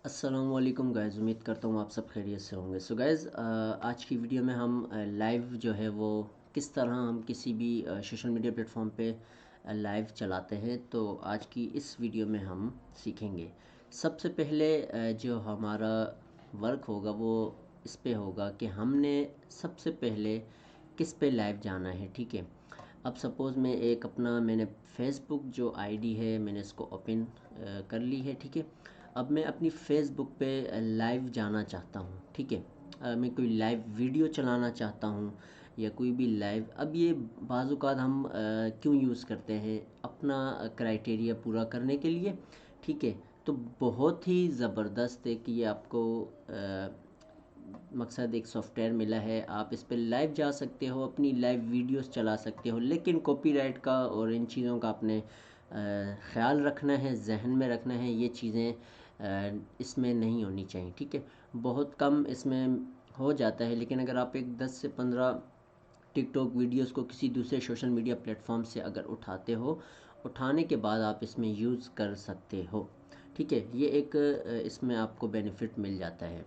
अस्सलाम वालेकुम गाइज़, उम्मीद करता हूँ आप सब खैरियत से होंगे। सो गाइज़, आज की वीडियो में हम लाइव जो है वो किस तरह हम किसी भी सोशल मीडिया प्लेटफॉर्म पे लाइव चलाते हैं, तो आज की इस वीडियो में हम सीखेंगे। सबसे पहले जो हमारा वर्क होगा वो इस पे होगा कि हमने सबसे पहले किस पे लाइव जाना है। ठीक है, अब सपोज़ मैंने फ़ेसबुक जो आईडी है मैंने इसको ओपन कर ली है। ठीक है, अब मैं अपनी फ़ेसबुक पे लाइव जाना चाहता हूँ। ठीक है, मैं कोई लाइव वीडियो चलाना चाहता हूँ या कोई भी लाइव। अब ये बाज़-औक़ात हम क्यों यूज़ करते हैं अपना क्राइटेरिया पूरा करने के लिए। ठीक है, तो बहुत ही ज़बरदस्त है कि ये आपको मकसद एक सॉफ्टवेयर मिला है, आप इस पे लाइव जा सकते हो, अपनी लाइव वीडियोस चला सकते हो, लेकिन कॉपीराइट का और इन चीज़ों का आपने ख़्याल रखना है, जहन में रखना है। ये चीज़ें इसमें नहीं होनी चाहिए। ठीक है, बहुत कम इसमें हो जाता है, लेकिन अगर आप एक 10 से 15 टिकटॉक वीडियोस को किसी दूसरे सोशल मीडिया प्लेटफॉर्म से अगर उठाते हो, उठाने के बाद आप इसमें यूज़ कर सकते हो। ठीक है, ये एक इसमें आपको बेनिफिट मिल जाता है।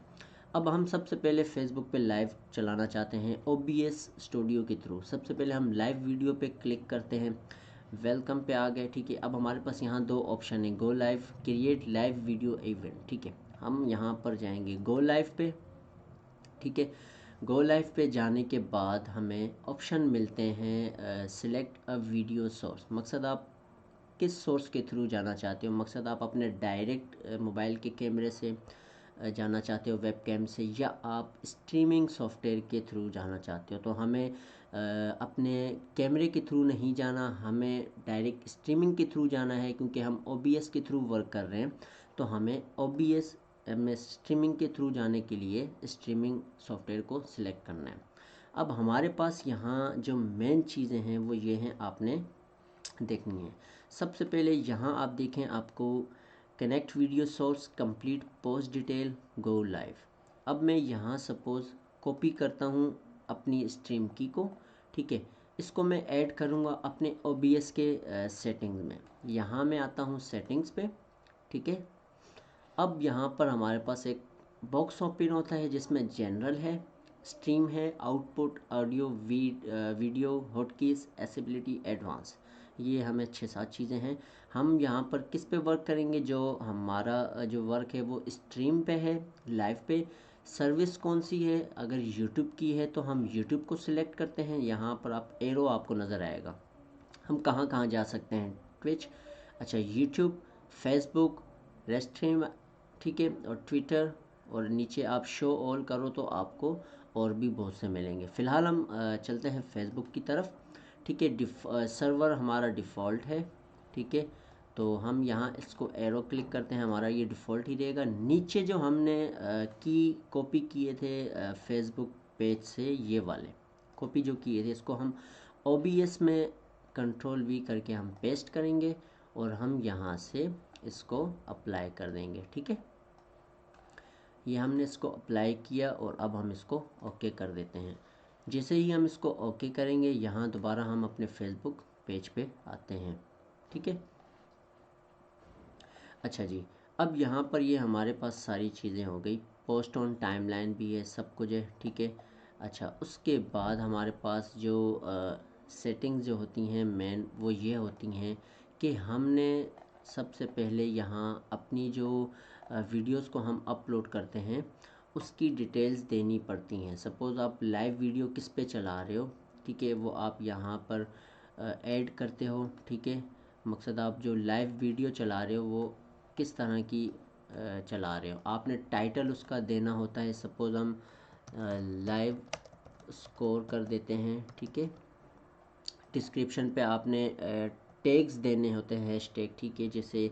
अब हम सबसे पहले फ़ेसबुक पे लाइव चलाना चाहते हैं OBS स्टूडियो के थ्रू। सबसे पहले हम लाइव वीडियो पे क्लिक करते हैं, वेलकम पे आ गए। ठीक है, अब हमारे पास यहाँ दो ऑप्शन है, go live, create live video event. ठीक है, हम यहाँ पर जाएंगे गो लाइव पे। ठीक है, गो लाइव पे जाने के बाद हमें ऑप्शन मिलते हैं सिलेक्ट अ वीडियो सोर्स। मकसद आप किस सोर्स के थ्रू जाना चाहते हो। मकसद आप अपने डायरेक्ट मोबाइल के कैमरे से जाना चाहते हो, वेब कैम से, या आप स्ट्रीमिंग सॉफ्टवेयर के थ्रू जाना चाहते हो। तो हमें अपने कैमरे के थ्रू नहीं जाना, हमें डायरेक्ट स्ट्रीमिंग के थ्रू जाना है, क्योंकि हम OBS के थ्रू वर्क कर रहे हैं। तो हमें OBS में स्ट्रीमिंग के थ्रू जाने के लिए स्ट्रीमिंग सॉफ्टवेयर को सिलेक्ट करना है। अब हमारे पास यहाँ जो मेन चीज़ें हैं वो ये हैं, आपने देखनी है। सबसे पहले यहाँ आप देखें, आपको connect video source, complete post detail, go live. अब मैं यहाँ सपोज़ कॉपी करता हूँ अपनी स्ट्रीम की को। ठीक है, इसको मैं ऐड करूँगा अपने OBS के सेटिंग्स में। यहाँ मैं आता हूँ सेटिंग्स पे। ठीक है, अब यहाँ पर हमारे पास एक बॉक्स ओपन होता है जिसमें जनरल है, स्ट्रीम है, output, audio, video, hotkeys, एसेबिलिटी, advance. ये हमें 6-7 चीज़ें हैं। हम यहाँ पर किस पे वर्क करेंगे, जो हमारा जो वर्क है वो स्ट्रीम पे है, लाइव पे। सर्विस कौन सी है, अगर यूट्यूब की है तो हम यूट्यूब को सिलेक्ट करते हैं। यहाँ पर आप एरो आपको नज़र आएगा, हम कहाँ कहाँ जा सकते हैं। ट्विच, अच्छा, यूट्यूब, फेसबुक, रेस्ट्रीम, ठीक है, और ट्विटर, और नीचे आप शो ऑल करो तो आपको और भी बहुत से मिलेंगे। फ़िलहाल हम चलते हैं फेसबुक की तरफ। ठीक है, सर्वर हमारा डिफ़ॉल्ट है। ठीक है, तो हम यहाँ इसको एरो क्लिक करते हैं, हमारा ये डिफ़ॉल्ट ही रहेगा। नीचे जो हमने की कॉपी किए थे फेसबुक पेज से, ये वाले कॉपी जो किए थे, इसको हम OBS में कंट्रोल V करके हम पेस्ट करेंगे और हम यहाँ से इसको अप्लाई कर देंगे। ठीक है, ये हमने इसको अप्लाई किया और अब हम इसको ओके कर देते हैं। जैसे ही हम इसको ओके करेंगे, यहाँ दोबारा हम अपने फेसबुक पेज पे आते हैं। ठीक है, अच्छा जी, अब यहाँ पर ये हमारे पास सारी चीज़ें हो गई, पोस्ट ऑन टाइमलाइन भी है, सब कुछ है। ठीक है, अच्छा, उसके बाद हमारे पास जो सेटिंग्स जो होती हैं मेन, वो ये होती हैं कि हमने सबसे पहले यहाँ अपनी जो वीडियोस को हम अपलोड करते हैं उसकी डिटेल्स देनी पड़ती हैं। सपोज़ आप लाइव वीडियो किस पे चला रहे हो, ठीक है, वो आप यहाँ पर ऐड करते हो। ठीक है, मकसद आप जो लाइव वीडियो चला रहे हो वो किस तरह की चला रहे हो, आपने टाइटल उसका देना होता है। सपोज़ हम लाइव स्कोर कर देते हैं। ठीक है, डिस्क्रिप्शन पे आपने टैग्स देने होते हैं, हैशटैग। ठीक है, जैसे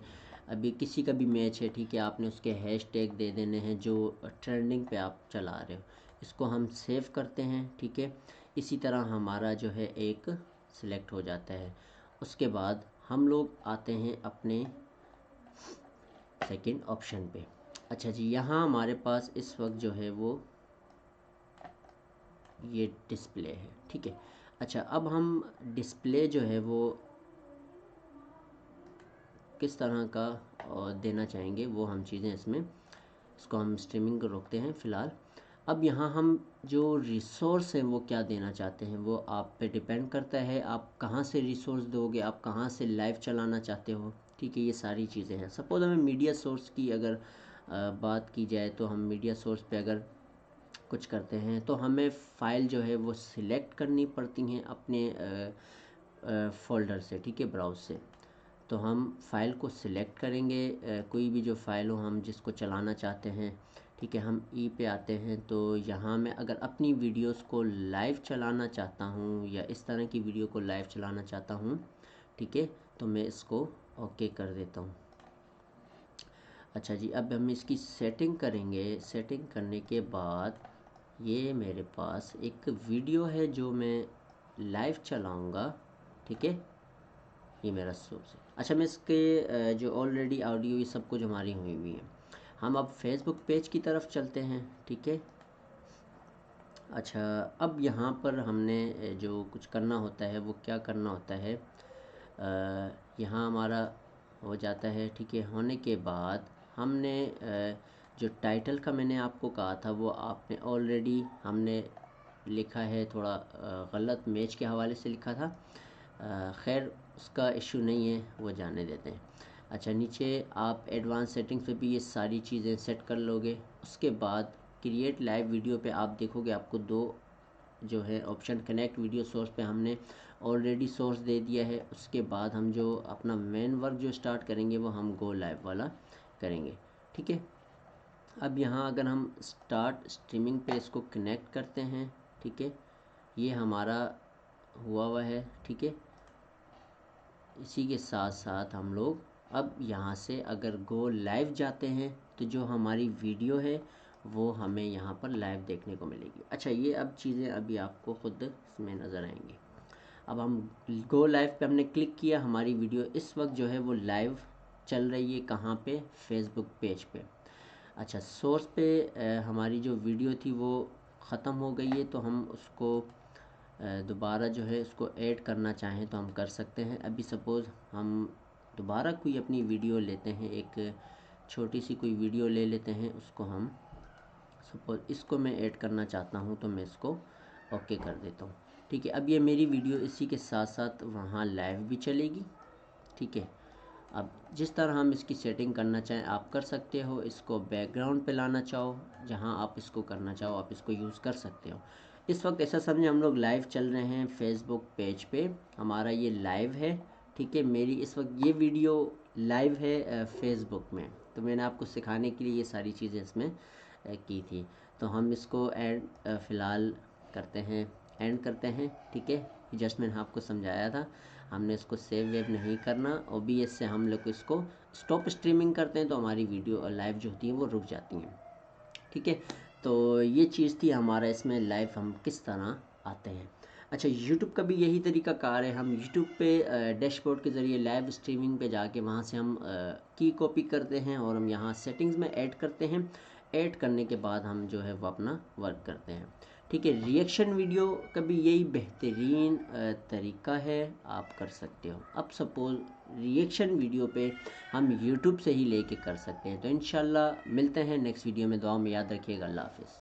अभी किसी का भी मैच है, ठीक है, आपने उसके हैशटैग दे देने हैं जो ट्रेंडिंग पे आप चला रहे हो। इसको हम सेव करते हैं। ठीक है, इसी तरह हमारा जो है एक सिलेक्ट हो जाता है। उसके बाद हम लोग आते हैं अपने सेकंड ऑप्शन पे। अच्छा जी, यहाँ हमारे पास इस वक्त जो है वो ये डिस्प्ले है। ठीक है, अच्छा, अब हम डिस्प्ले जो है वो किस तरह का देना चाहेंगे, वो हम चीज़ें इसमें इसको हम स्ट्रीमिंग को रोकते हैं फ़िलहाल। अब यहाँ हम जो रिसोर्स है वो क्या देना चाहते हैं, वो आप पे डिपेंड करता है आप कहाँ से रिसोर्स दोगे, आप कहाँ से लाइव चलाना चाहते हो। ठीक है, ये सारी चीज़ें हैं। सपोज़ हमें मीडिया सोर्स की अगर बात की जाए तो हम मीडिया सोर्स पे अगर कुछ करते हैं तो हमें फ़ाइल जो है वो सिलेक्ट करनी पड़ती हैं अपने फ़ोल्डर से। ठीक है, ब्राउज़ से। तो हम फ़ाइल को सिलेक्ट करेंगे, कोई भी जो फ़ाइल हो हम जिसको चलाना चाहते हैं। ठीक है, हम ई पे आते हैं तो यहाँ मैं अगर अपनी वीडियोस को लाइव चलाना चाहता हूँ या इस तरह की वीडियो को लाइव चलाना चाहता हूँ, ठीक है, तो मैं इसको ओके कर देता हूँ। अच्छा जी, अब हम इसकी सेटिंग करेंगे। सेटिंग करने के बाद ये मेरे पास एक वीडियो है जो मैं लाइव चलाऊँगा। ठीक है, ये मेरा सोर्स है। अच्छा, मैं इसके जो ऑलरेडी ऑडियो ये सब कुछ हमारी हुई हुई है। हम अब फेसबुक पेज की तरफ चलते हैं। ठीक है, अच्छा, अब यहाँ पर हमने जो कुछ करना होता है वो क्या करना होता है, यहाँ हमारा हो जाता है। ठीक है, होने के बाद हमने जो टाइटल का मैंने आपको कहा था वो आपने ऑलरेडी हमने लिखा है, थोड़ा गलत मैच के हवाले से लिखा था। खैर उसका इशू नहीं है, वो जाने देते हैं। अच्छा, नीचे आप एडवांस सेटिंग्स पे भी ये सारी चीज़ें सेट कर लोगे। उसके बाद क्रिएट लाइव वीडियो पे आप देखोगे आपको दो जो है ऑप्शन, कनेक्ट वीडियो सोर्स पे हमने ऑलरेडी सोर्स दे दिया है। उसके बाद हम जो अपना मेन वर्क जो स्टार्ट करेंगे वो हम गो लाइव वाला करेंगे। ठीक है, अब यहाँ अगर हम स्टार्ट स्ट्रीमिंग पे इसको कनेक्ट करते हैं, ठीक है, ये हमारा हुआ है। ठीक है, इसी के साथ साथ हम लोग अब यहाँ से अगर गो लाइव जाते हैं तो जो हमारी वीडियो है वो हमें यहाँ पर लाइव देखने को मिलेगी। अच्छा, ये अब चीज़ें अभी आपको ख़ुद इसमें नज़र आएंगी। अब हम गो लाइव पे हमने क्लिक किया, हमारी वीडियो इस वक्त जो है वो लाइव चल रही है। कहाँ पे? फेसबुक पेज पे। अच्छा, सोर्स पे हमारी जो वीडियो थी वो ख़त्म हो गई है, तो हम उसको दोबारा जो है उसको ऐड करना चाहें तो हम कर सकते हैं। अभी सपोज़ हम दोबारा कोई अपनी वीडियो लेते हैं, एक छोटी सी कोई वीडियो ले लेते हैं, उसको हम सपोज़ इसको मैं ऐड करना चाहता हूँ तो मैं इसको ओके कर देता हूँ। ठीक है, अब ये मेरी वीडियो इसी के साथ साथ वहाँ लाइव भी चलेगी। ठीक है, अब जिस तरह हम इसकी सेटिंग करना चाहें आप कर सकते हो। इसको बैकग्राउंड पे लाना चाहो, जहाँ आप इसको करना चाहो आप इसको यूज़ कर सकते हो। इस वक्त ऐसा समझे हम लोग लाइव चल रहे हैं फेसबुक पेज पे, हमारा ये लाइव है। ठीक है, मेरी इस वक्त ये वीडियो लाइव है फेसबुक में, तो मैंने आपको सिखाने के लिए ये सारी चीज़ें इसमें की थी। तो हम इसको एंड फ़िलहाल करते हैं, एंड करते हैं। ठीक है, जस्ट मैंने आपको समझाया था, हमने इसको सेव वेव नहीं करना। OBS से हम लोग इसको स्टॉप स्ट्रीमिंग करते हैं तो हमारी वीडियो लाइव जो होती है वो रुक जाती हैं। ठीक है, तो ये चीज़ थी हमारा इसमें लाइव हम किस तरह आते हैं। अच्छा, YouTube का भी यही तरीका कार है। हम YouTube पे डैशबोर्ड के ज़रिए लाइव स्ट्रीमिंग पे जाके वहाँ से हम की कॉपी करते हैं और हम यहाँ सेटिंग्स में ऐड करते हैं। ऐड करने के बाद हम जो है वो अपना वर्क करते हैं। ठीक है, रिएक्शन वीडियो का भी यही बेहतरीन तरीका है, आप कर सकते हो। अब सपोज़ रिएक्शन वीडियो पे हम YouTube से ही लेके कर सकते हैं। तो इंशाल्लाह मिलते हैं नेक्स्ट वीडियो में। दुआ में याद रखिएगा। अल्लाह हाफ़िज़।